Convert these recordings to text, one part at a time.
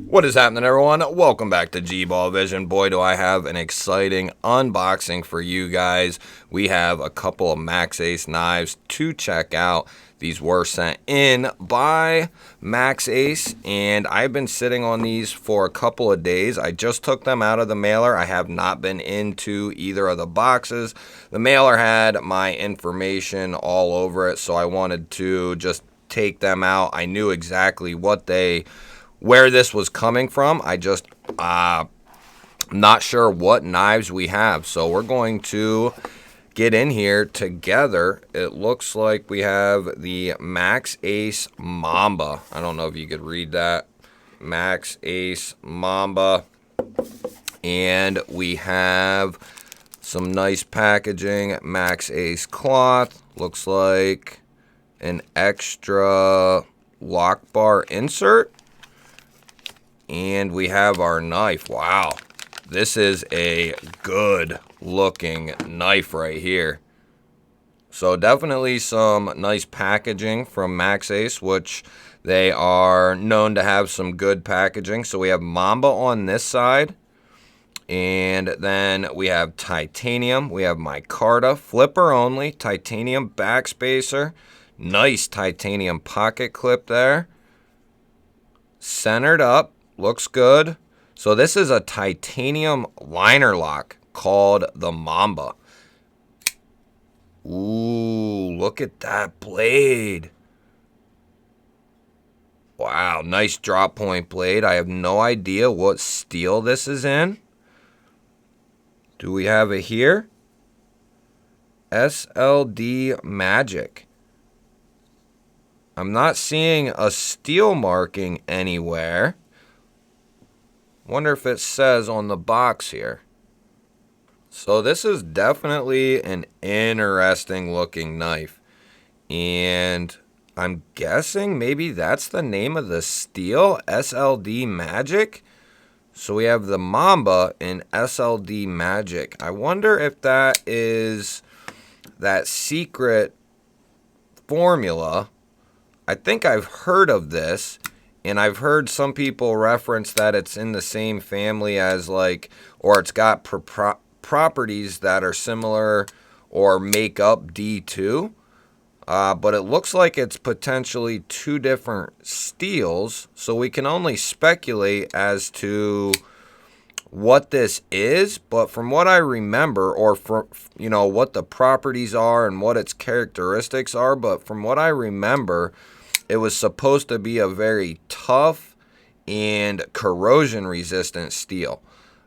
What is happening, everyone? Welcome back to G-Ball Vision. Boy, do I have an exciting unboxing for you guys. We have a couple of Maxace knives to check out. These were sent in by Maxace, and I've been sitting on these for a couple of days. I just took them out of the mailer. I have not been into either of the boxes. The mailer had my information all over it, so I wanted to just take them out. I knew exactly where this was coming from. I just not sure what knives we have, so we're going to get in here together. It looks like we have the Maxace Mamba. I don't know if you could read that. Maxace Mamba. And we have some nice packaging. Maxace cloth. Looks like an extra lock bar insert. And we have our knife. Wow, this is a good looking knife right here. So definitely some nice packaging from Maxace, which they are known to have some good packaging. So we have Mamba on this side. And then we have titanium. We have micarta, flipper only, titanium backspacer. Nice titanium pocket clip there. Centered up. Looks good. So this is a titanium liner lock called the Mamba. Ooh, look at that blade. Wow, nice drop point blade. I have no idea what steel this is in. Do we have it here? SLD Magic. I'm not seeing a steel marking anywhere. Wonder if it says on the box here. So this is definitely an interesting looking knife. And I'm guessing maybe that's the name of the steel, SLD Magic. So we have the Mamba in SLD Magic. I wonder if that is that secret formula. I think I've heard of this. And I've heard some people reference that it's in the same family as or it's got properties that are similar or make up D2. But it looks like it's potentially two different steels. So we can only speculate as to what this is. But from what I remember, or what the properties are and what its characteristics are. But from what I remember, it was supposed to be a very tough and corrosion-resistant steel.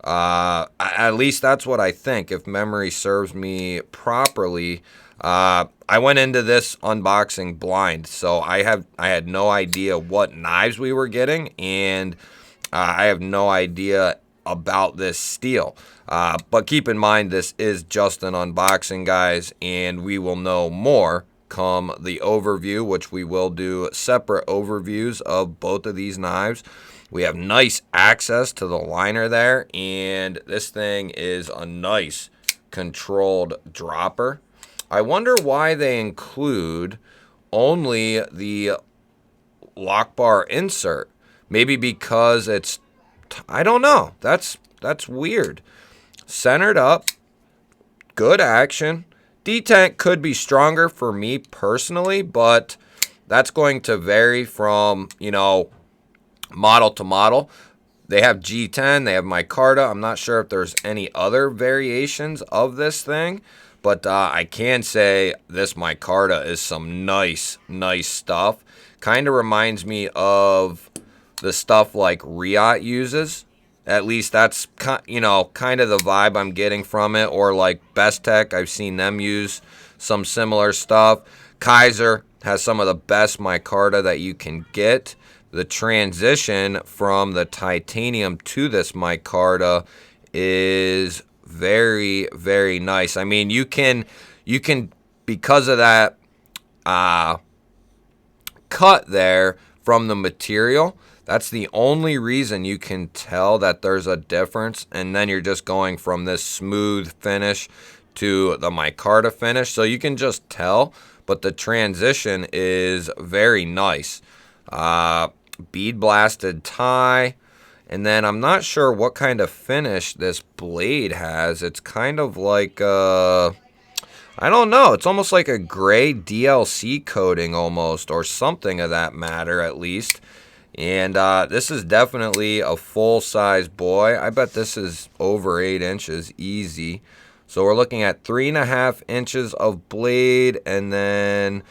At least that's what I think, if memory serves me properly. I went into this unboxing blind, so I had no idea what knives we were getting, and I have no idea about this steel. But keep in mind, this is just an unboxing, guys, and we will know more come the overview, which we will do separate overviews of both of these knives. We have nice access to the liner there, and this thing is a nice controlled dropper. I wonder why they include only the lock bar insert. Maybe because it's, I don't know. That's weird. Centered up, good action. Detent could be stronger for me personally, but that's going to vary from, model to model. They have G10, they have micarta. I'm not sure if there's any other variations of this thing, but I can say this micarta is some nice stuff. Kind of reminds me of the stuff like Riot uses. At least that's, kind of the vibe I'm getting from it. Or like Best Tech, I've seen them use some similar stuff. Kaiser has some of the best micarta that you can get. The transition from the titanium to this micarta is very, very nice. I mean, you can because of that cut there from the material, that's the only reason you can tell that there's a difference. And then you're just going from this smooth finish to the micarta finish. So you can just tell, but the transition is very nice. Bead blasted tie. And then I'm not sure what kind of finish this blade has. It's kind of like, I don't know. It's almost like a gray DLC coating almost, or something of that matter at least. And this is definitely a full-size boy. I bet this is over 8 inches, easy. So we're looking at 3.5 inches of blade, and then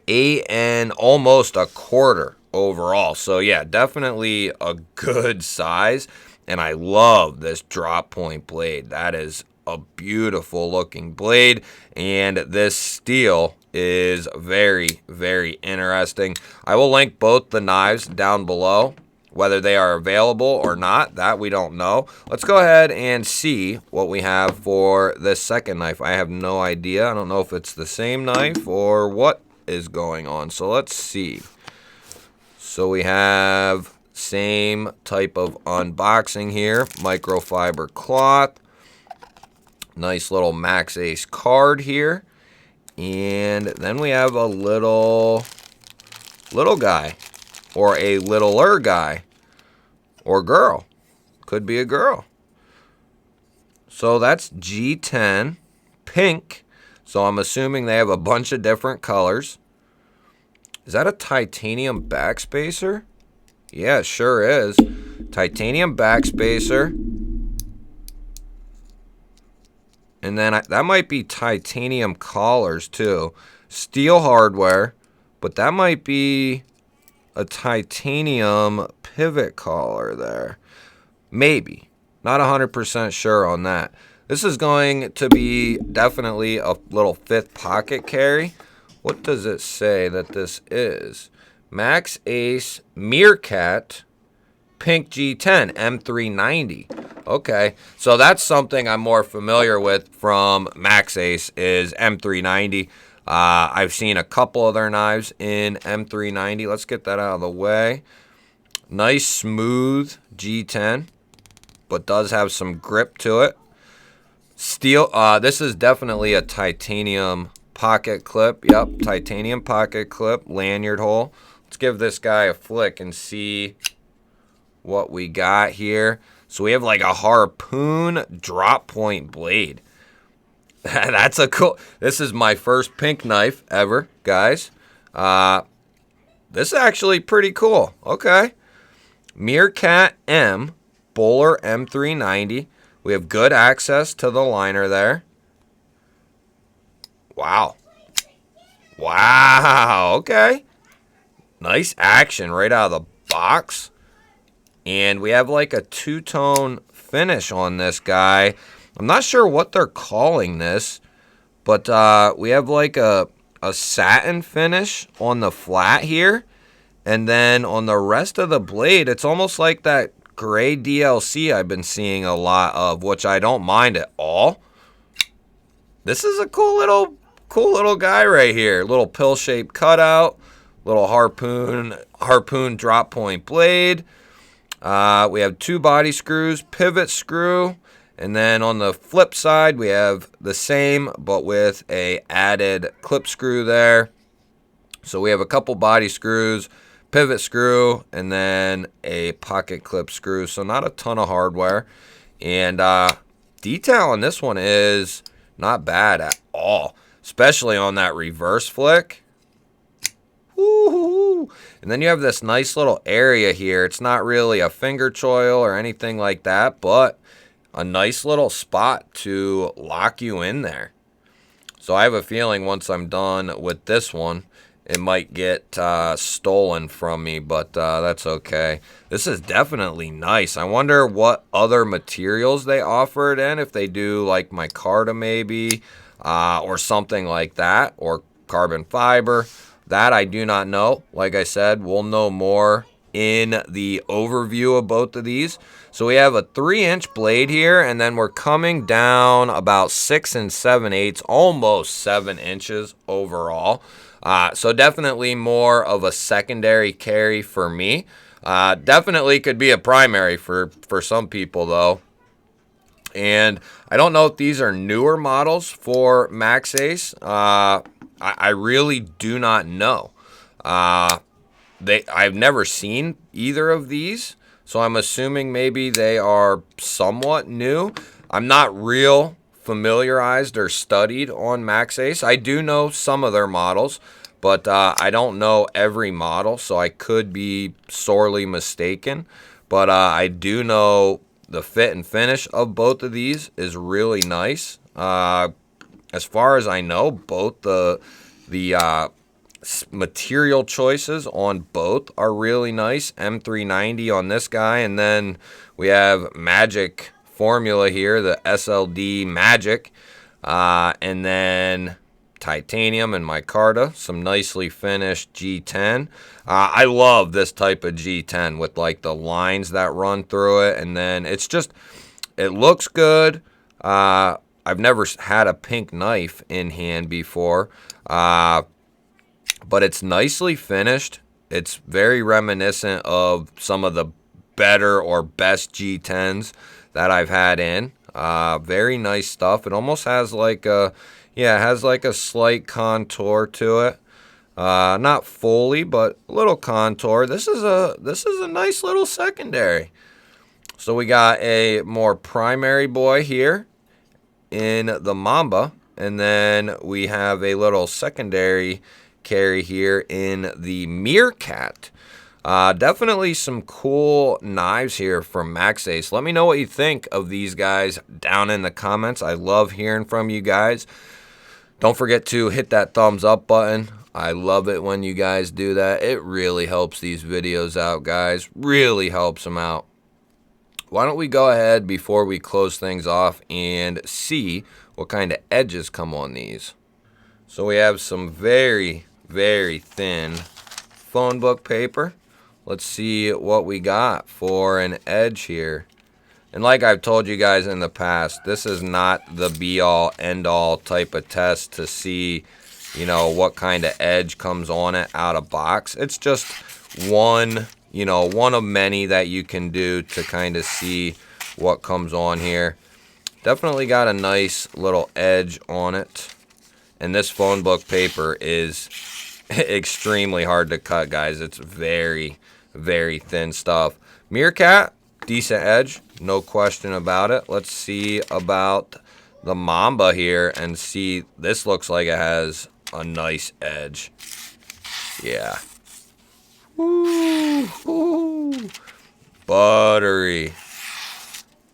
8 and almost a quarter overall. So yeah, definitely a good size. And I love this drop point blade. That is a beautiful looking blade, and this steel is very, very interesting. I will link both the knives down below. Whether they are available or not, that we don't know. Let's go ahead and see what we have for this second knife. I have no idea. I don't know if it's the same knife or what is going on. So let's see. So we have same type of unboxing here. Microfiber cloth. Nice little Maxace card here. And then we have a little guy. Or a littler guy. Or girl. Could be a girl. So that's G10. Pink. So I'm assuming they have a bunch of different colors. Is that a titanium backspacer? Yeah, it sure is. Titanium backspacer. And then that might be titanium collars too. Steel hardware. But that might be a titanium pivot collar there. Maybe. Not 100% sure on that. This is going to be definitely a little fifth pocket carry. What does it say that this is? Maxace Meerkat Pink G10 M390. Okay, so that's something I'm more familiar with from Maxace is M390. I've seen a couple of their knives in M390. Let's get that out of the way. Nice smooth G10, but does have some grip to it. Steel. This is definitely a titanium pocket clip. Yep, titanium pocket clip, lanyard hole. Let's give this guy a flick and see what we got here. So we have like a harpoon drop point blade. That's a cool. This is my first pink knife ever, guys. This is actually pretty cool. Okay. Meerkat M, Bowler M390. We have good access to the liner there. Wow. Wow. Okay. Nice action right out of the box. And we have like a two-tone finish on this guy. I'm not sure what they're calling this, but we have like a satin finish on the flat here. And then on the rest of the blade, it's almost like that gray DLC I've been seeing a lot of, which I don't mind at all. This is a cool little guy right here. Little pill-shaped cutout, little harpoon drop point blade. We have 2 body screws, pivot screw, and then on the flip side we have the same but with a added clip screw there. So we have a couple body screws, pivot screw, and then a pocket clip screw. So not a ton of hardware. And detail on this one is not bad at all, especially on that reverse flick. Woo-hoo-hoo. And then you have this nice little area here. It's not really a finger choil or anything like that, but a nice little spot to lock you in there. So I have a feeling once I'm done with this one, it might get stolen from me, but that's okay. This is definitely nice. I wonder what other materials they offered in, if they do like micarta maybe, or something like that, or carbon fiber. That I do not know. Like I said, we'll know more in the overview of both of these. So we have a 3-inch blade here, and then we're coming down about 6 7/8, almost 7 inches overall. So definitely more of a secondary carry for me. Definitely could be a primary for some people though. And I don't know if these are newer models for Maxace. I really do not know. I've never seen either of these, So I'm assuming maybe they are somewhat new. I'm not real familiarized or studied on Maxace. I do know some of their models, but I don't know every model, so I could be sorely mistaken. But I do know the fit and finish of both of these is really nice. As far as I know, both the material choices on both are really nice. M390 on this guy, and then we have Magic Formula here, the SLD Magic, and then titanium and micarta, some nicely finished G10. I love this type of G10 with like the lines that run through it, and then it looks good. I've never had a pink knife in hand before, but it's nicely finished. It's very reminiscent of some of the better or best G10s that I've had in. Very nice stuff. It almost has like a, yeah, it has like a slight contour to it. Not fully, but a little contour. This is a nice little secondary. So we got a more primary boy here in the Mamba, and then we have a little secondary carry here in the Meerkat. Definitely some cool knives here from Maxace. Let me know what you think of these guys down in the comments. I love hearing from you guys. Don't forget to hit that thumbs up button. I love it when you guys do that. It really helps these videos out, guys. Really helps them out. Why don't we go ahead before we close things off and see what kind of edges come on these. So we have some very, very thin phone book paper. Let's see what we got for an edge here. And like I've told you guys in the past, this is not the be-all, end-all type of test to see, you know, what kind of edge comes on it out of box. It's just one, you know, one of many that you can do to kind of see what comes on here. Definitely got a nice little edge on it. And this phone book paper is extremely hard to cut, guys. It's very, very thin stuff. Meerkat, decent edge, no question about it. Let's see about the Mamba here and see. This looks like it has a nice edge. Yeah. Woo, woo. Buttery.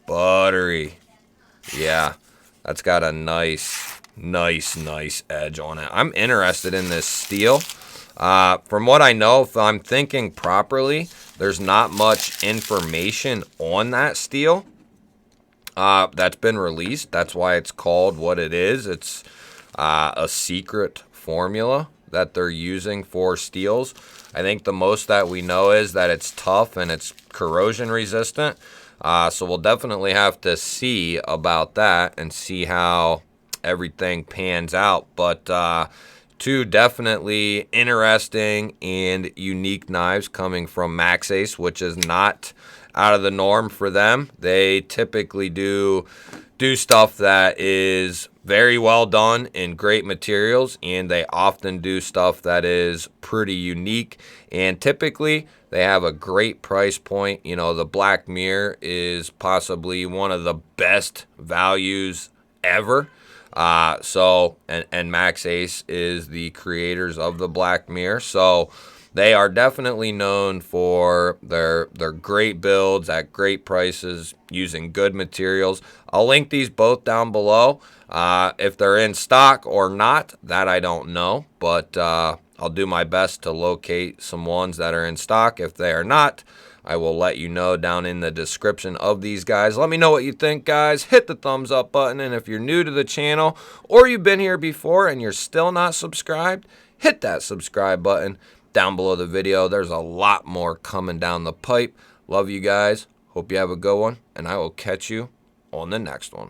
Buttery. Yeah, that's got a nice edge on it. I'm interested in this steel. From what I know, if I'm thinking properly, there's not much information on that steel that's been released. That's why it's called what it is. It's a secret formula that they're using for steels. I think the most that we know is that it's tough and it's corrosion resistant. So we'll definitely have to see about that and see how everything pans out. But two definitely interesting and unique knives coming from Maxace, which is not out of the norm for them. They typically do stuff that is very well done in great materials, and they often do stuff that is pretty unique, and typically they have a great price point. You know, the Black Mirror is possibly one of the best values ever. And Maxace is the creators of the Black Mirror, so they are definitely known for their great builds at great prices using good materials. I'll link these both down below. If they're in stock or not, that I don't know, but I'll do my best to locate some ones that are in stock. If they are not, I will let you know down in the description of these guys. Let me know what you think, guys. Hit the thumbs up button, and if you're new to the channel or you've been here before and you're still not subscribed, hit that subscribe button down below the video. There's a lot more coming down the pipe. Love you guys. Hope you have a good one, and I will catch you on the next one.